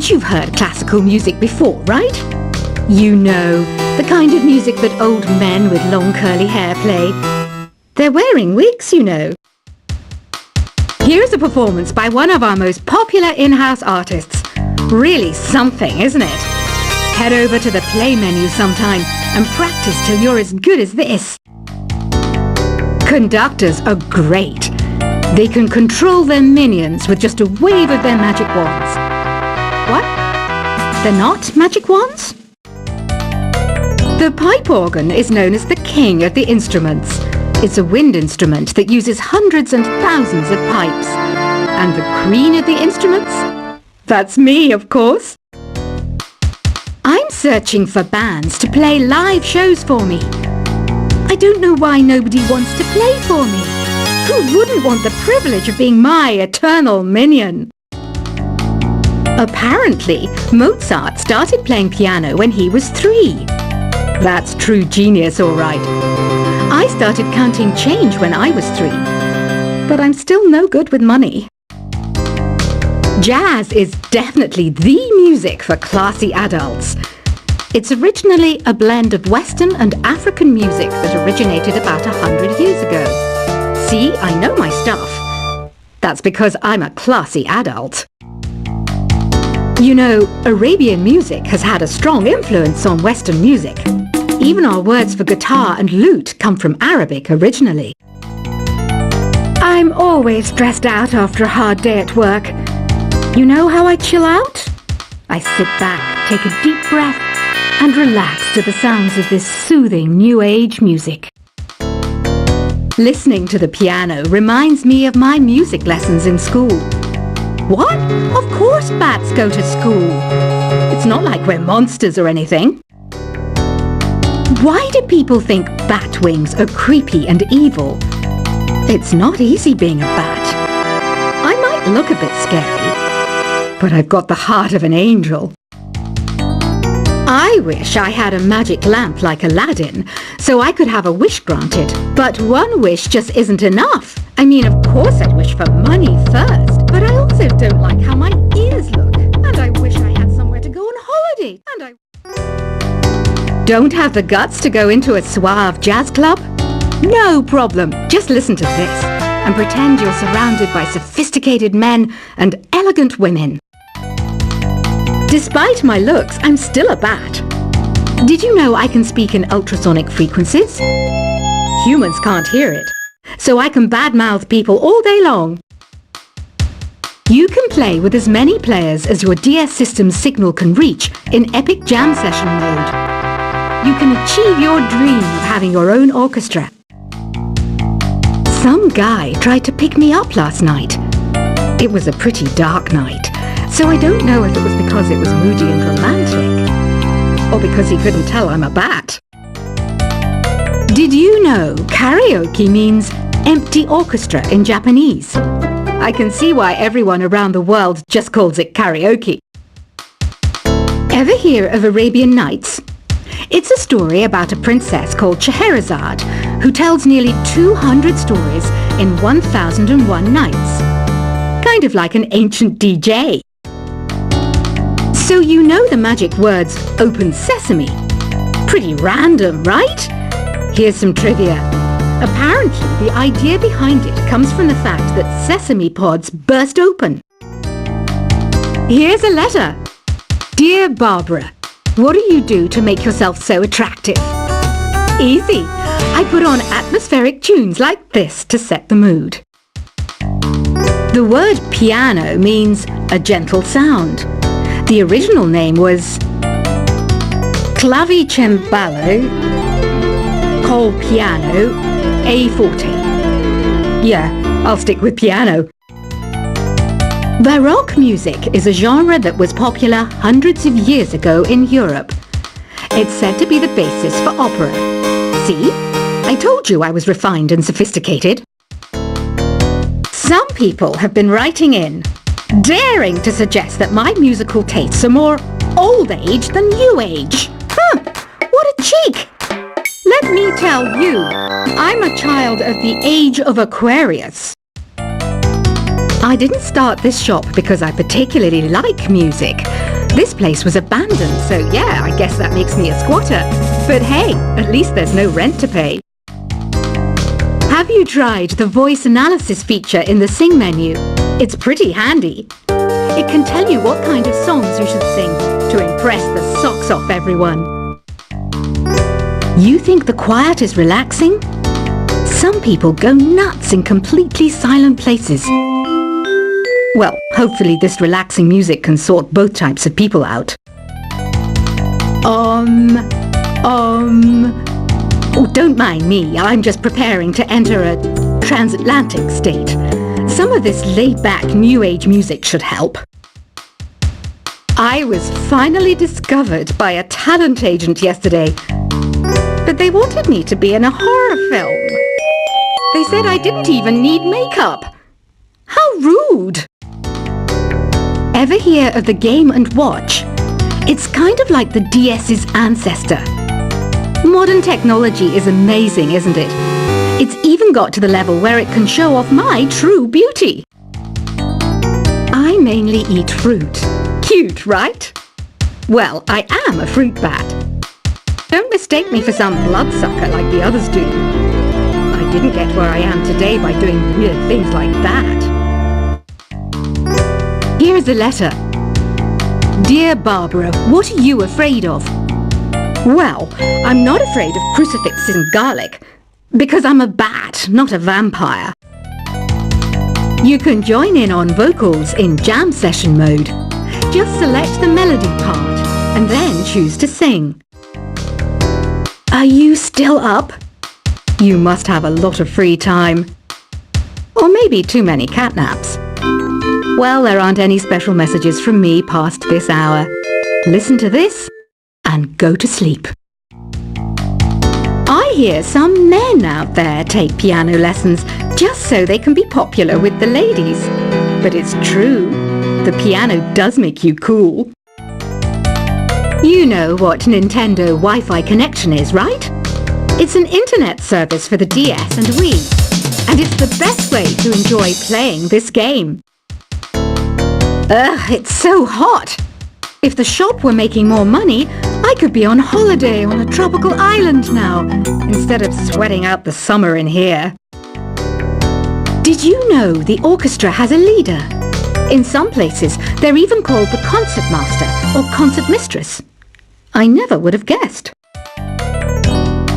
But you've heard classical music before, right? You know, the kind of music that old men with long curly hair play. They're wearing wigs, you know. Here's a performance by one of our most popular in-house artists. Really something, isn't it? Head over to the play menu sometime and practice till you're as good as this. Conductors are great. They can control their minions with just a wave of their magic wands. What? They're not magic wands? The pipe organ is known as the king of the instruments. It's a wind instrument that uses hundreds and thousands of pipes. And the queen of the instruments? That's me, of course. I'm searching for bands to play live shows for me. I don't know why nobody wants to play for me. Who wouldn't want the privilege of being my eternal minion? Apparently, Mozart started playing piano when he was 3. That's true genius, all right. I started counting change when I was 3. But I'm still no good with money. Jazz is definitely the music for classy adults. It's originally a blend of Western and African music that originated about 100 years ago. See, I know my stuff. That's because I'm a classy adult. You know, Arabian music has had a strong influence on Western music. Even our words for guitar and lute come from Arabic originally. I'm always stressed out after a hard day at work. You know how I chill out? I sit back, take a deep breath, and relax to the sounds of this soothing New Age music. Listening to the piano reminds me of my music lessons in school. What? Of course bats go to school. It's not like we're monsters or anything. Why do people think bat wings are creepy and evil? It's not easy being a bat. I might look a bit scary, but I've got the heart of an angel. I wish I had a magic lamp like Aladdin, so I could have a wish granted. But one wish just isn't enough. I mean, of course I'd wish for money first, but I also don't like how my ears look. And I wish I had somewhere to go on holiday. Don't have the guts to go into a suave jazz club? No problem. Just listen to this and pretend you're surrounded by sophisticated men and elegant women. Despite my looks, I'm still a bat. Did you know I can speak in ultrasonic frequencies? Humans can't hear it, so I can badmouth people all day long. You can play with as many players as your DS system's signal can reach in epic jam session mode. You can achieve your dream of having your own orchestra. Some guy tried to pick me up last night. It was a pretty dark night, so I don't know if it was because it was moody and romantic, or because he couldn't tell I'm a bat. Did you know karaoke means empty orchestra in Japanese? I can see why everyone around the world just calls it karaoke. Ever hear of Arabian Nights? It's a story about a princess called Scheherazade who tells nearly 200 stories in 1001 nights. Kind of like an ancient DJ. So you know the magic words "open sesame." Pretty random, right? Here's some trivia. Apparently, the idea behind it comes from the fact that sesame pods burst open. Here's a letter. Dear Barbara, what do you do to make yourself so attractive? Easy. I put on atmospheric tunes like this to set the mood. The word piano means a gentle sound. The original name was clavicembalo col piano a forte. Yeah, I'll stick with piano. Baroque music is a genre that was popular hundreds of years ago in Europe. It's said to be the basis for opera. See? I told you I was refined and sophisticated. Some people have been writing in, daring to suggest that my musical tastes are more old age than new age. What a cheek! Let me tell you, I'm a child of the age of Aquarius. I didn't start this shop because I particularly like music, This place was abandoned, so yeah, I guess that makes me a squatter. But hey, at least there's no rent to pay. Have you tried the voice analysis feature in the Sing menu? It's pretty handy. It can tell you what kind of songs you should sing to impress the socks off everyone. You think the quiet is relaxing? Some people go nuts in completely silent places. Well, hopefully this relaxing music can sort both types of people out. Oh, don't mind me. I'm just preparing to enter a transatlantic state. Some of this laid-back New Age music should help. I was finally discovered by a talent agent yesterday, but they wanted me to be in a horror film. They said I didn't even need makeup. How rude! Ever hear of the Game & Watch? It's kind of like the DS's ancestor. Modern technology is amazing, isn't it? It's even got to the level where it can show off my true beauty. I mainly eat fruit. Cute, right? Well, I am a fruit bat. Don't mistake me for some bloodsucker like the others do. I didn't get where I am today by doing weird things like that. Here's a letter. Dear Barbara, what are you afraid of? Well, I'm not afraid of crucifixes and garlic, because I'm a bat, not a vampire. You can join in on vocals in jam session mode. Just select the melody part, and then choose to sing. Are you still up? You must have a lot of free time. Or maybe too many catnaps. Well, there aren't any special messages from me past this hour. Listen to this and go to sleep. I hear some men out there take piano lessons just so they can be popular with the ladies. But it's true, the piano does make you cool. You know what Nintendo Wi-Fi connection is, right? It's an internet service for the DS and Wii, and it's the best way to enjoy playing this game. Ugh, it's so hot! If the shop were making more money, I could be on holiday on a tropical island now, instead of sweating out the summer in here. Did you know the orchestra has a leader? In some places, they're even called the concert master or concert mistress. I never would have guessed.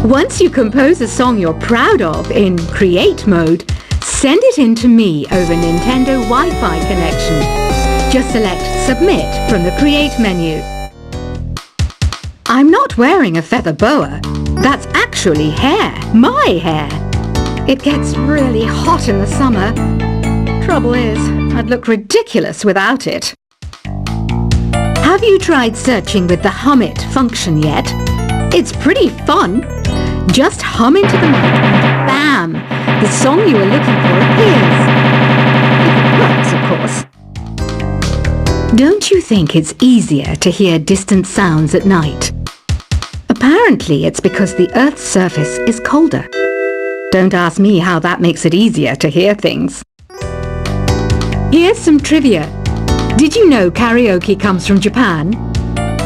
Once you compose a song you're proud of in Create mode, send it in to me over Nintendo Wi-Fi connection. Just select Submit from the Create menu. I'm not wearing a feather boa. That's actually hair, my hair. It gets really hot in the summer. Trouble is, I'd look ridiculous without it. Have you tried searching with the Hum It function yet? It's pretty fun. Just hum into the mic and bam! The song you were looking for appears. If it works, of course. Don't you think it's easier to hear distant sounds at night? Apparently it's because the Earth's surface is colder. Don't ask me how that makes it easier to hear things. Here's some trivia. Did you know karaoke comes from Japan?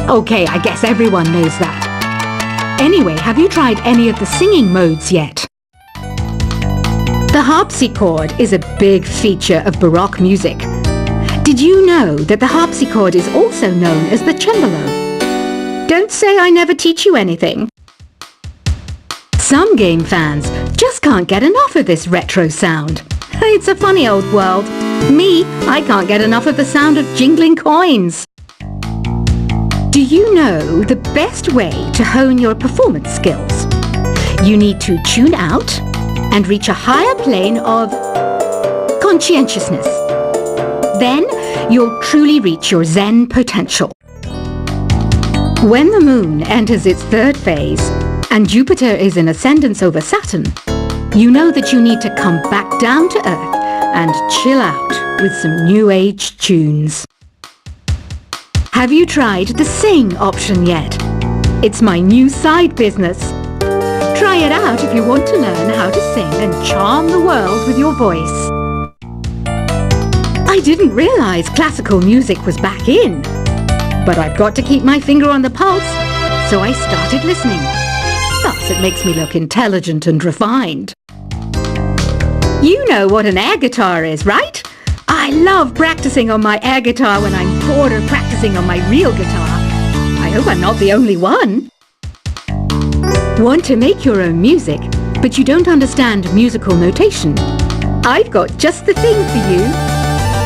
Okay, I guess everyone knows that. Anyway, have you tried any of the singing modes yet? The harpsichord is a big feature of Baroque music. Did you know that the harpsichord is also known as the cembalo? Don't say I never teach you anything. Some game fans just can't get enough of this retro sound. It's a funny old world. Me, I can't get enough of the sound of jingling coins. Do you know the best way to hone your performance skills? You need to tune out and reach a higher plane of conscientiousness. Then you'll truly reach your Zen potential. When the moon enters its third phase and Jupiter is in ascendance over Saturn, you know that you need to come back down to Earth and chill out with some New Age tunes. Have you tried the Sing option yet? It's my new side business. Try it out if you want to learn how to sing and charm the world with your voice. I didn't realize classical music was back in. But I've got to keep my finger on the pulse, so I started listening. Thus, it makes me look intelligent and refined. You know what an air guitar is, right? I love practicing on my air guitar when I'm bored of practicing on my real guitar. I hope I'm not the only one. Want to make your own music, but you don't understand musical notation? I've got just the thing for you.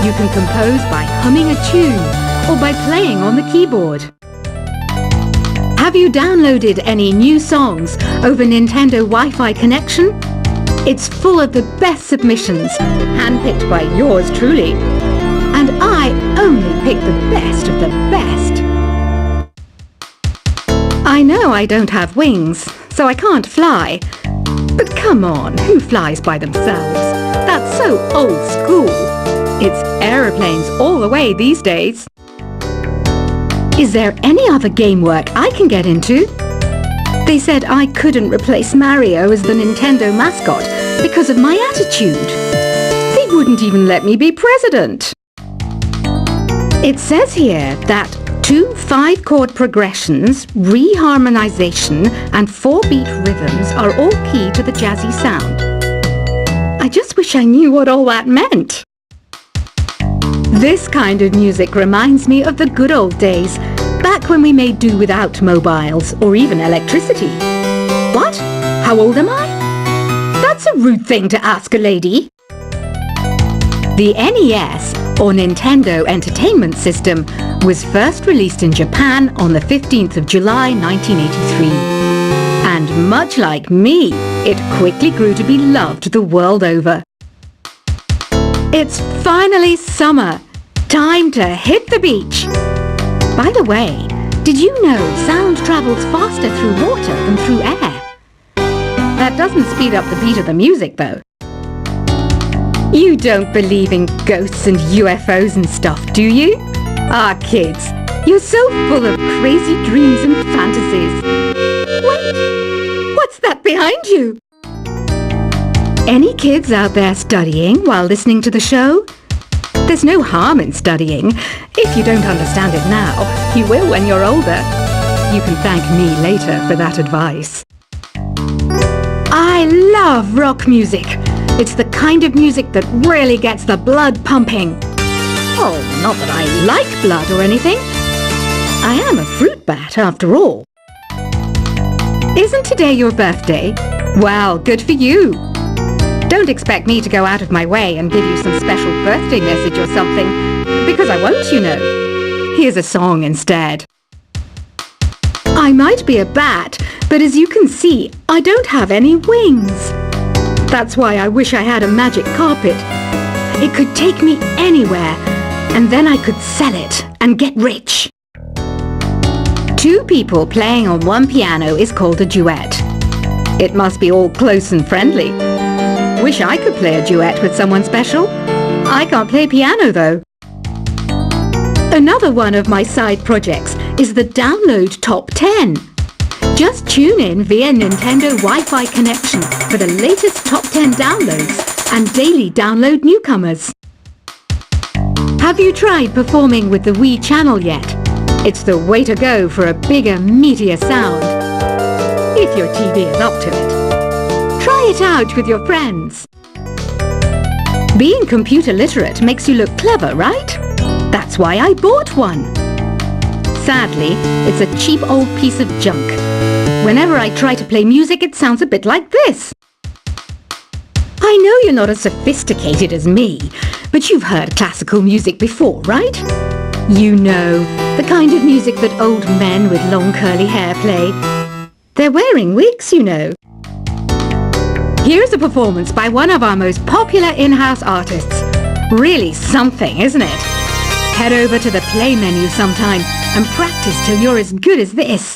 You can compose by humming a tune or by playing on the keyboard. Have you downloaded any new songs over Nintendo Wi-Fi connection? It's full of the best submissions, handpicked by yours truly. And I only pick the best of the best. I know I don't have wings, so I can't fly. But come on, who flies by themselves? That's so old school. It's aeroplanes all the way these days. Is there any other game work I can get into? They said I couldn't replace Mario as the Nintendo mascot because of my attitude. They wouldn't even let me be president. It says here that 2 5-chord progressions, reharmonization, and 4-beat rhythms are all key to the jazzy sound. I just wish I knew what all that meant. This kind of music reminds me of the good old days, back when we made do without mobiles or even electricity. What? How old am I? That's a rude thing to ask a lady. The NES, or Nintendo Entertainment System, was first released in Japan on the 15th of July 1983. And much like me, it quickly grew to be loved the world over. It's finally summer. Time to hit the beach. By the way, did you know sound travels faster through water than through air? That doesn't speed up the beat of the music, though. You don't believe in ghosts and UFOs and stuff, do you? Ah, kids, you're so full of crazy dreams and fantasies. Wait, what's that behind you? Any kids out there studying while listening to the show? There's no harm in studying. If you don't understand it now, you will when you're older. You can thank me later for that advice. I love rock music. It's the kind of music that really gets the blood pumping. Oh, not that I like blood or anything. I am a fruit bat after all. Isn't today your birthday? Well, good for you. Don't expect me to go out of my way and give you some special birthday message or something, because I won't, you know. Here's a song instead. I might be a bat, but as you can see, I don't have any wings. That's why I wish I had a magic carpet. It could take me anywhere, and then I could sell it and get rich. 2 people playing on one piano is called a duet. It must be all close and friendly. Wish I could play a duet with someone special. I can't play piano though. Another one of my side projects is the Download Top 10. Just tune in via Nintendo Wi-Fi connection for the latest Top 10 downloads and daily download newcomers. Have you tried performing with the Wii channel yet? It's the way to go for a bigger, meatier sound. If your TV is up to it. Try it out with your friends. Being computer literate makes you look clever, right? That's why I bought one. Sadly, it's a cheap old piece of junk. Whenever I try to play music, it sounds a bit like this. I know you're not as sophisticated as me, but you've heard classical music before, right? You know, the kind of music that old men with long curly hair play. They're wearing wigs, you know. Here's a performance by one of our most popular in-house artists. Really something, isn't it? Head over to the play menu sometime and practice till you're as good as this.